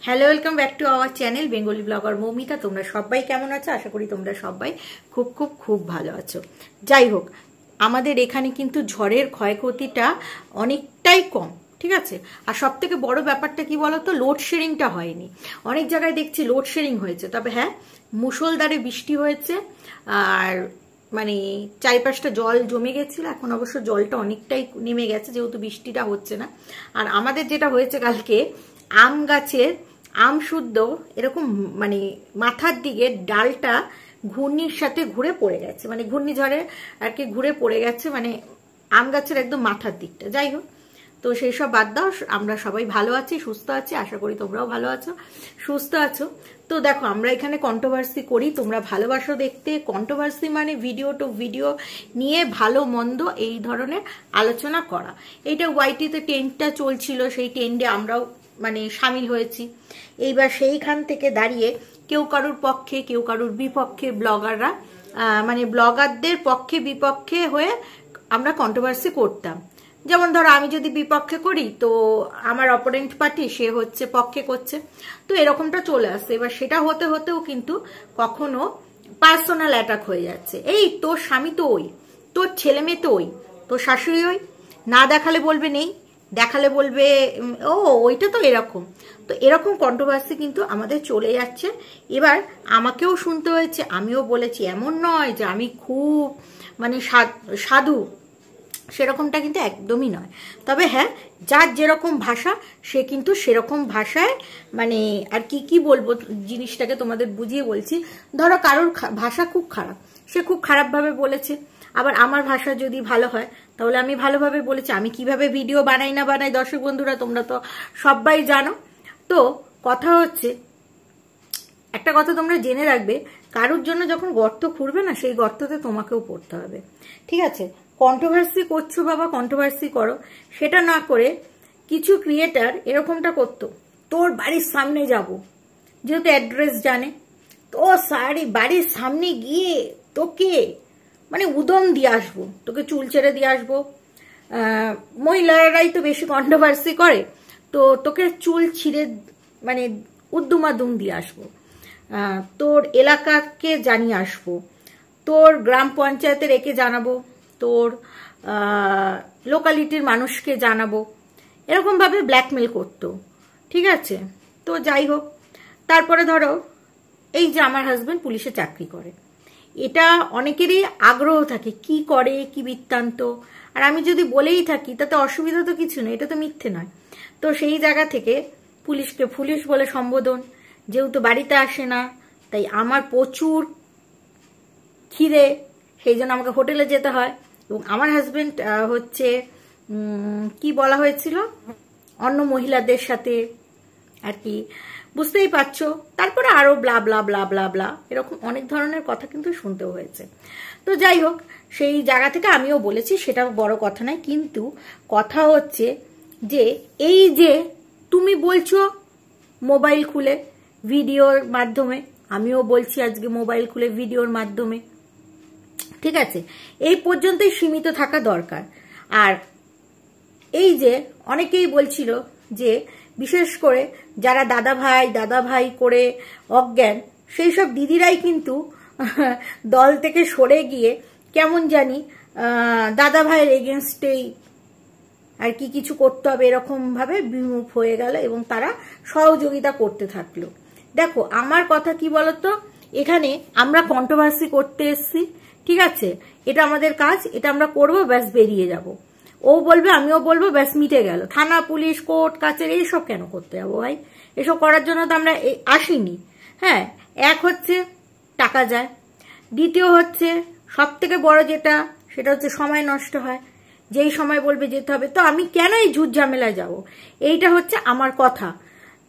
Hello, welcome back to our channel Bengali blogger Moumita. তোমরা সবাই কেমন আছো? আশা করি তোমরা সবাই খুব খুব খুব ভালো আছো। যাই হোক, আমাদের এখানে কিন্তু ঝড়ের ক্ষয়ক্ষতিটা অনেকটাই কম, ঠিক আছে। আর সব থেকে বড় ব্যাপারটা কি বলতো, লোডশেডিংটা হয়নি। অনেক জায়গায় দেখছি লোডশেডিং হয়েছে, তবে হ্যাঁ মুষলধারে বৃষ্টি হয়েছে আর মানে চারিপাশটা জল জমে গেছিল। এখন অবশ্য জলটা অনেকটাই নেমে গেছে যেহেতু বৃষ্টিটা হচ্ছে না। আর আমাদের যেটা হয়েছে কালকে, আম গাছের আম শুদ্ধ এরকম মানে মাথার দিকে ডালটা ঘূর্ণির সাথে ঘুরে পড়ে গেছে, মানে ঘূর্ণিঝড়ে আর কি ঘুরে পড়ে গেছে, মানে আম গাছের একদম মাথার দিকটা। যাই হোক, তো সেই সব বাদ দাও, আমরা সবাই ভালো আছি, সুস্থ আছি, আশা করি তোমরাও ভালো আছো, সুস্থ আছো। তো দেখো, আমরা এখানে কন্ট্রোভার্সি করি, তোমরা ভালোবাসো দেখতে। কন্ট্রোভার্সি মানে ভিডিও টু ভিডিও নিয়ে ভালো মন্দ এই ধরনের আলোচনা করা। এইটা ওয়াইটিতে ট্রেন্ডটা চলছিল, সেই ট্রেন্ডে আমরাও মানে সামিল হয়েছি। এইবার সেইখান থেকে দাঁড়িয়ে কেউ কারুর পক্ষে কেউ কারুর বিপক্ষে ব্লগাররা মানে ব্লগারদের পক্ষে বিপক্ষে হয়ে আমরা কন্ট্রোভার্সি করতাম। যেমন ধরো, আমি যদি বিপক্ষে করি তো আমার অপোনেন্ট পার্টি সে হচ্ছে পক্ষে করছে, তো এরকমটা চলে আসছে। এবার সেটা হতে হতেও কিন্তু কখনো পার্সোনাল অ্যাটাক হয়ে যাচ্ছে। এই তোর স্বামী তো ওই, তোর ছেলে মেয়ে তো ওই, তোর শাশুড়ি ওই, না দেখালে বলবে নেই, দেখালে বলবে ও ওইটা তো এরকম। তো এরকম কন্ট্রোভার্সি কিন্তু আমাদের চলে যাচ্ছে। এবার আমাকেও শুনতে হয়েছে, আমিও বলেছি, এমন নয় যে আমি খুব মানে সাধু, সেরকমটা কিন্তু একদমই নয়। তবে হ্যাঁ, যার যেরকম ভাষা সে কিন্তু সেরকম ভাষায় মানে আর কি বলবো জিনিসটাকে তোমাদের বুঝিয়ে বলছি। ধরো কারোর ভাষা খুব খারাপ, সে খুব খারাপভাবে বলেছে, আবার আমার ভাষা যদি ভালো হয় তাহলে আমি ভালোভাবে বলেছি। আমি কিভাবে ভিডিও বানাই না বানাই দর্শক বন্ধুরা তোমরা তো সবাই জানো। তো কথা হচ্ছে, একটা কথা তোমরা জেনে রাখবে, কারোর জন্য যখন গর্ত খুঁড়বে না, সেই গর্ততে তোমাকেও পড়তে হবে, ঠিক আছে। কন্ট্রোভার্সি করছো বাবা, কন্ট্রোভার্সি করো, সেটা না করে কিছু ক্রিয়েটার এরকমটা করতো, তোর বাড়ির সামনে যাব, যেহেতু অ্যাড্রেস জানে, তো বাড়ির সামনে গিয়ে তোকে মানে উদম দিয়ে আসবো, তোকে চুল ছেড়ে দিয়ে আসবো। মহিলারাই তো বেশি কন্ট্রোভার্সি করে, তো তোকে চুল ছিঁড়ে মানে উদ্দুমাদুম দিয়ে আসবো, তোর এলাকাকে জানিয়ে আসবো, তোর গ্রাম পঞ্চায়েতের একে জানাবো, তোর লোকালিটির মানুষকে জানাবো, এরকমভাবে ব্ল্যাকমেল করতো, ঠিক আছে। তো যাই হোক, তারপরে ধরো এই যে আমার হাজবেন্ড পুলিশে চাকরি করে, এটা অনেকেরই আগ্রহ থাকে কি করে কি বৃত্তান্ত। আর আমি যদি বলেই থাকি তাতে অসুবিধা তো কিছু নেই, এটা তো মিথ্যে নয়। তো সেই জায়গা থেকে পুলিশকে পুলিশ বলে সম্বোধন, যেহেতু বাড়িতে আসে না তাই আমার প্রচুর খিদে, সেই জন্য আমাকে হোটেলে যেতে হয়। এবং আমার হাজবেন্ড হচ্ছে কি বলা হয়েছিল, অন্য মহিলাদের সাথে আর কি, বুঝতেই পারছো। তারপরে আরো ব্লা ব্লা ব্লা ব্লা ব্লা এরকম অনেক ধরনের কথা কিন্তু শুনতেও হয়েছে। তো যাই হোক, সেই জায়গা থেকে আমিও বলেছি, সেটা বড় কথা নয়। কিন্তু কথা হচ্ছে যে এই যে তুমি বলছো মোবাইল খুলে ভিডিওর মাধ্যমে, আমিও বলছি আজকে মোবাইল খুলে ভিডিওর মাধ্যমে, ঠিক আছে, এই পর্যন্তই সীমিত থাকা দরকার। আর এই যে অনেকেই বলছিল যে বিশেষ করে যারা দাদা ভাই করে অজ্ঞান, সেই সব দিদিরাই কিন্তু দল থেকে সরে গিয়ে কেমন জানি দাদা ভাইয়ের এগেনস্টেই আর কি কিছু করতে হবে এরকম ভাবে বিমুখ হয়ে গেল এবং তারা সহযোগিতা করতে থাকলো। দেখো আমার কথা কি বলতো, এখানে আমরা কন্ট্রোভার্সি করতে এসছি, ঠিক আছে, এটা আমাদের কাজ, এটা আমরা করবো, ব্যাস বেরিয়ে যাব। ও বলবে আমিও বলবো, ব্যাস মিটে গেল। থানা পুলিশ কোর্ট কাছারি এইসব কেন করতে যাবো ভাই? এসব করার জন্য তো আমরা আসিনি। হ্যাঁ, এক হচ্ছে টাকা যায়, দ্বিতীয় হচ্ছে সব থেকে বড় যেটা, সেটা হচ্ছে সময় নষ্ট হয়। যেই সময় বলবে যেতে হবে, তো আমি কেন এই ঝুট ঝামেলায় যাবো? এইটা হচ্ছে আমার কথা,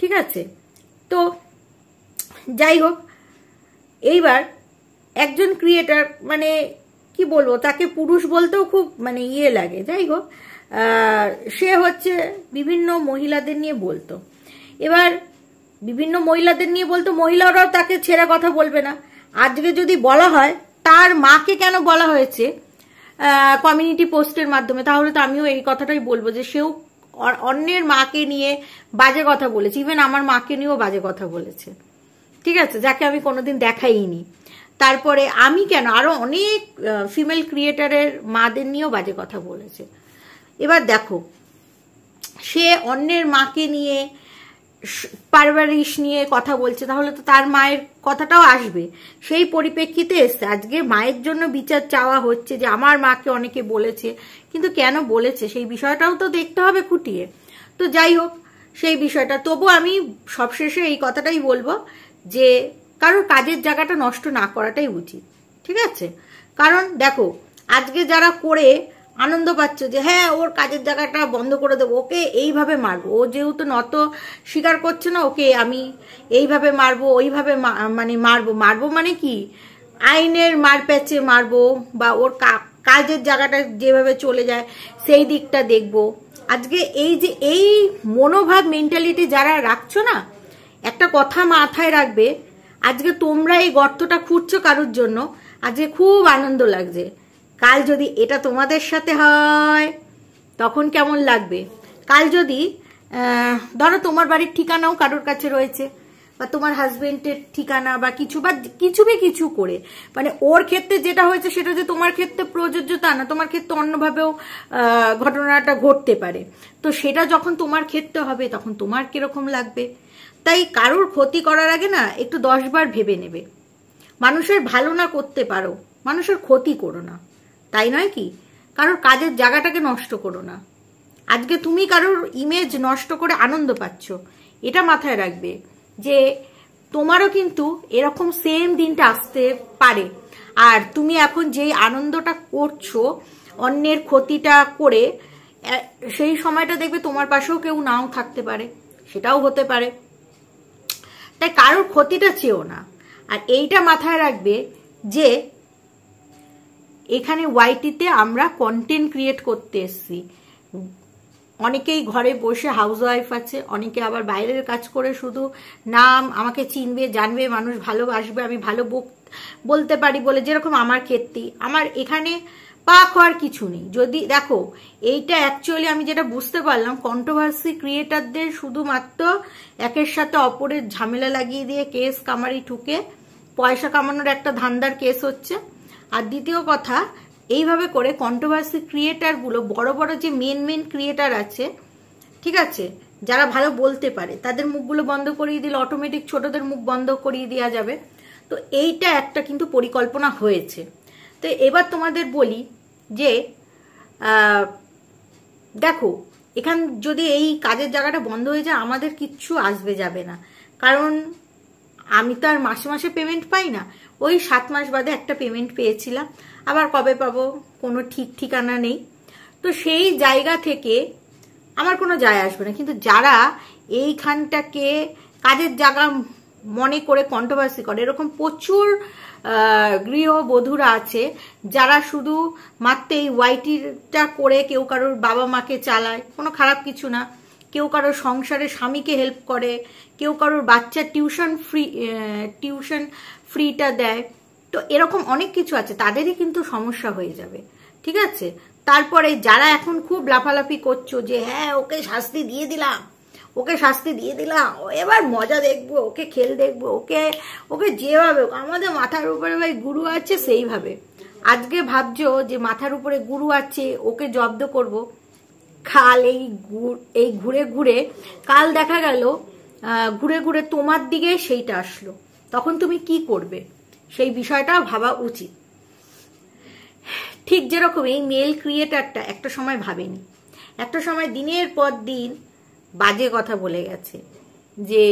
ঠিক আছে। তো যাই হোক, এইবার একজন ক্রিয়েটার মানে কি বলবো, তাকে পুরুষ বলতেও খুব মানে ইয়ে লাগে। যাই হোক, সে হচ্ছে বিভিন্ন মহিলাদের নিয়ে বলতো। এবার বিভিন্ন মহিলাদের নিয়ে বলতো, মহিলারাও তাকে ছেড়ে কথা বলবে না। আজকে যদি বলা হয় তার মাকে কেন বলা হয়েছে কমিউনিটি পোস্টের মাধ্যমে, তাহলে তো আমিও এই কথাটাই বলবো যে সেও অন্যের মাকে নিয়ে বাজে কথা বলেছে, ইভেন আমার মাকে নিয়েও বাজে কথা বলেছে, ঠিক আছে, যাকে আমি কোনোদিন দেখাইনি। তারপরে আমি কেন, আরো অনেক ফিমেল ক্রিয়েটারের মাদের নিয়েও বাজে কথা বলেছে। এবার দেখো, সে অন্যের মাকে নিয়ে পারভারিশ নিয়ে কথা বলছে, তাহলে তো তার মায়ের কথাটাও আসবে, সেই পরিপ্রেক্ষিতে এসছে। আজকে মায়ের জন্য বিচার চাওয়া হচ্ছে যে আমার মাকে অনেকে বলেছে, কিন্তু কেন বলেছে সেই বিষয়টাও তো দেখতে হবে খুঁটিয়ে। তো যাই হোক, সেই বিষয়টা, তবু আমি সবশেষে এই কথাটাই বলবো যে কারোর কাজের জায়গাটা নষ্ট না করাটাই উচিত, ঠিক আছে। কারণ দেখো, আজকে যারা করে আনন্দ পাচ্ছ যে হ্যাঁ ওর কাজের জায়গাটা বন্ধ করে দেবো, ওকে এইভাবে মারবো, ও যেহেতু নত স্বীকার করছে না, ওকে আমি এইভাবে মারবো, ওইভাবে মানে মারবো মানে কি, আইনের মার প্যাচে মারবো, বা ওর কাজের জায়গাটা যেভাবে চলে যায় সেই দিকটা দেখবো। আজকে এই যে এই মনোভাব মেন্টালিটি যারা রাখছো না, একটা কথা মাথায় রাখবে, আজকে তোমরা এই গর্তটা খুঁড়ছো কারোর জন্য, আজকে খুব আনন্দ লাগছে, কাল যদি এটা তোমাদের সাথে হয় তখন কেমন লাগবে। কাল যদি ধরো তোমার বাড়ির ঠিকানাও কারোর কাছে রয়েছে, বা তোমার হাজবেন্ডের ঠিকানা বা কিছু করে, মানে ওর ক্ষেত্রে যেটা হয়েছে সেটা যে তোমার ক্ষেত্রে প্রযোজ্য তা না, তোমার ক্ষেত্রে অন্যভাবেও ঘটনাটা ঘটতে পারে। তো সেটা যখন তোমার ক্ষেত্রে হবে তখন তোমার কিরকম লাগবে। তাই কারোর ক্ষতি করার আগে না একটু 10 বার ভেবে নেবে। মানুষের ভালো না করতে পারো, মানুষের ক্ষতি করো না, তাই নয় কি? কারোর কাজের জায়গাটাকে নষ্ট করো না। আজকে তুমি কারোর ইমেজ নষ্ট করে আনন্দ পাচ্ছ, এটা মাথায় রাখবে যে তোমারও কিন্তু এরকম সেম দিনটা আসতে পারে। আর তুমি এখন যেই আনন্দটা করছো অন্যের ক্ষতিটা করে, সেই সময়টা দেখবে তোমার পাশেও কেউ নাও থাকতে পারে, সেটাও হতে পারে। তাই কারোর ক্ষতিটা চেয়েও না। আর এইটা মাথায় রাখবে যে এখানে ওয়াইটিতে আমরা কন্টেন্ট ক্রিয়েট করতে এসেছি। অনেকেই ঘরে বসে হাউস ওয়াইফ আছে, অনেকে আবার বাইরের কাজ করে শুধু নাম, আমাকে চিনবে জানবে, মানুষ ভালোবাসবে, আমি ভালো বলতে পারি বলে, যেরকম আমার ক্ষেত্রেই। আমার এখানে পাক হওয়ার কিছু নেই। যদি দেখো, এইটা অ্যাকচুয়ালি আমি যেটা বুঝতে পারলাম, কন্ট্রোভার্সি ক্রিয়েটারদের শুধুমাত্র একের সাথে অপরের ঝামেলা লাগিয়ে দিয়ে কেস কামারি ঠুকে পয়সা কামানোর একটা ধান্দার কেস হচ্ছে। আর দ্বিতীয় কথা, এইভাবে করে কন্ট্রোভার্সি ক্রিয়েটারগুলো, বড় বড় যে মেন ক্রিয়েটার আছে, ঠিক আছে, যারা ভালো বলতে পারে, তাদের মুখগুলো বন্ধ করিয়ে দিলে অটোমেটিক ছোটদের মুখ বন্ধ করিয়ে দেওয়া যাবে। তো এইটা একটা কিন্তু পরিকল্পনা হয়েছে। তো এবার তোমাদের বলি যে দেখো, এখান যদি এই কাজের জায়গাটা বন্ধ হয়ে যায়, আমাদের কিচ্ছু আসবে যাবে না। কারণ আমি তো আর মাসে মাসে পেমেন্ট পাই না, ওই 7 মাস বাদে একটা পেমেন্ট পেয়েছিলাম, আবার কবে পাবো কোনো ঠিক ঠিকানা নেই। তো সেই জায়গা থেকে আমার কোনো যায় আসবে না। কিন্তু যারা এইখানটাকে কাজের জায়গা মনে করে কন্ট্রোভার্সি করে, এরকম প্রচুর গৃহবধূরা আছে যারা শুধু মাত্র এই ওয়াইটিটা করে কেউ কারোর বাবা মাকে চালায়, কোনো খারাপ কিছু না, কেউ কারোর সংসারে স্বামীকে হেল্প করে, কেউ কারোর বাচ্চার টিউশন ফ্রিটা দেয়। তো এরকম অনেক কিছু আছে, তাদেরই কিন্তু সমস্যা হয়ে যাবে, ঠিক আছে। তারপরে যারা এখন খুব লাফালাফি করছো যে হ্যাঁ ওকে শাস্তি দিয়ে দিলাম, ওকে শাস্তি দিয়ে দিলাম, এবার মজা দেখবো, ওকে খেল দেখবো, ওকে যেভাবে, আমাদের মাথার উপরে ভাই গুরু আছে সেইভাবে। আজকে ভাবছো যে মাথার উপরে গুরু আছে, ওকে জব্দ করব, কাল এই ঘুরে ঘুরে কাল দেখা গেল ঘুরে ঘুরে তোমার দিকে সেইটা আসলো, তখন তুমি কি করবে সেই বিষয়টা ভাবা উচিত। ঠিক যেরকম এই মেল ক্রিয়েটারটা একটা সময় ভাবেনি, একটা সময় দিনের পর দিন বাজে কথা বলে গেছে যে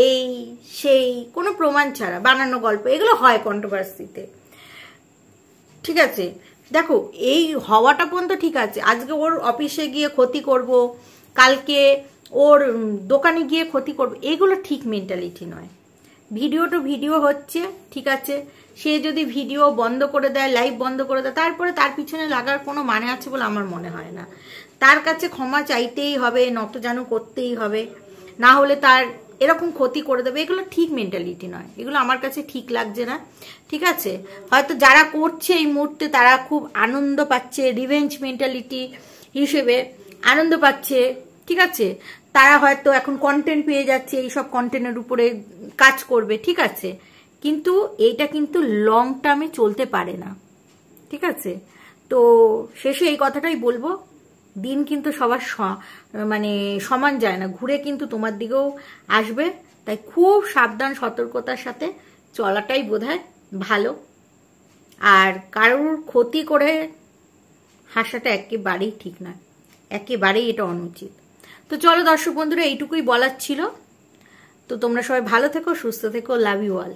এই সেই, কোনো প্রমাণ ছাড়া বানানো গল্প, এগুলো হয় কন্ট্রোভার্সিতে, ঠিক আছে। দেখো, এই হওয়াটা পর্যন্ত ঠিক আছে, আজকে ওর অফিসে গিয়ে ক্ষতি করব, কালকে ওর দোকানে গিয়ে ক্ষতি করব, এগুলো ঠিক মেন্টালিটি নয়। ভিডিও হচ্ছে, ঠিক আছে, সে যদি ভিডিও বন্ধ করে দেয়, লাইভ বন্ধ করে দেয়, তারপরে তার পিছনে লাগার কোনো মানে আছে বলে আমার মনে হয় না। তার কাছে ক্ষমা চাইতেই হবে, নতজানু করতেই হবে, না হলে তার এরকম ক্ষতি করে দেবে, এগুলো ঠিক মেন্টালিটি নয়, এগুলো আমার কাছে ঠিক লাগছে না, ঠিক আছে। হয়তো যারা করছে এই মুহূর্তে তারা খুব আনন্দ পাচ্ছে, রিভেঞ্জ মেন্টালিটি হিসেবে আনন্দ পাচ্ছে, ঠিক আছে, তারা হয়তো এখন কন্টেন্ট পেয়ে যাচ্ছে, এইসব কন্টেন্টের উপরে কাজ করবে, ঠিক আছে, কিন্তু এইটা কিন্তু লং টার্মে চলতে পারে না, ঠিক আছে। তো শেষে এই কথাটাই বলবো, দিন কিন্তু সবার মানে সমান যায় না, ঘুরে কিন্তু তোমার দিকেও আসবে, তাই খুব সাবধান সতর্কতার সাথে চলাটাই বোধহয় ভালো। আর কারোর ক্ষতি করে হাসাটা একেবারেই ঠিক নয়, একেবারেই এটা অনুচিত। তো চলো দর্শক বন্ধুরা, এইটুকুই বলার ছিল। তো তোমরা সবাই ভালো থেকো, সুস্থ থেকো, লাভ ইউ অল।